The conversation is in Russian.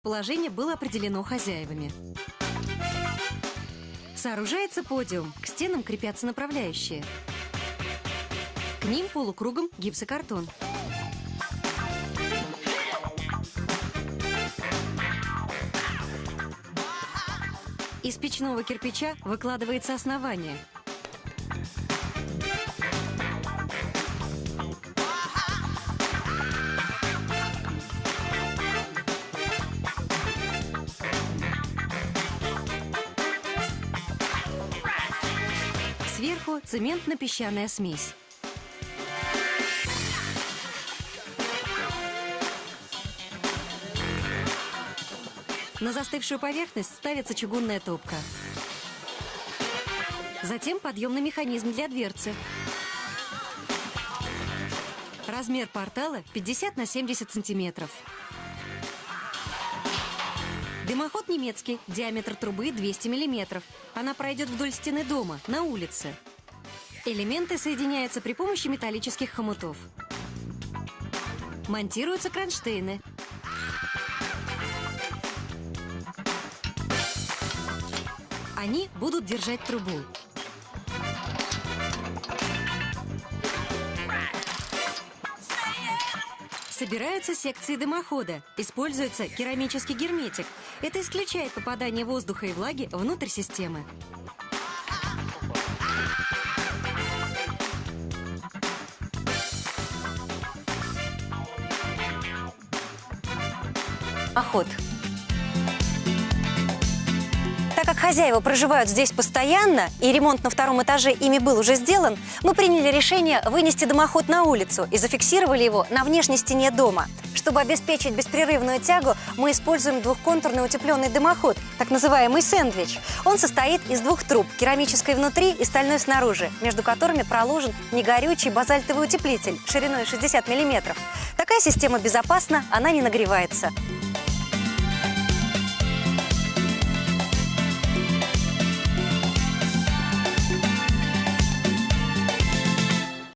Расположение было определено хозяевами. Сооружается подиум, к стенам крепятся направляющие. К ним полукругом гипсокартон. Из печного кирпича выкладывается основание. Сверху цементно-песчаная смесь. На застывшую поверхность ставится чугунная топка. Затем подъемный механизм для дверцы. Размер портала 50 на 70 сантиметров. Дымоход немецкий, диаметр трубы 200 миллиметров. Она пройдет вдоль стены дома, на улице. Элементы соединяются при помощи металлических хомутов. Монтируются кронштейны. Они будут держать трубу. Собираются секции дымохода. Используется керамический герметик. Это исключает попадание воздуха и влаги внутрь системы. Дымоход. Так как хозяева проживают здесь постоянно, и ремонт на втором этаже ими был уже сделан, мы приняли решение вынести дымоход на улицу и зафиксировали его на внешней стене дома. Чтобы обеспечить беспрерывную тягу, мы используем двухконтурный утепленный дымоход, так называемый сэндвич. Он состоит из двух труб, керамической внутри и стальной снаружи, между которыми проложен негорючий базальтовый утеплитель шириной 60 мм. Такая система безопасна, она не нагревается.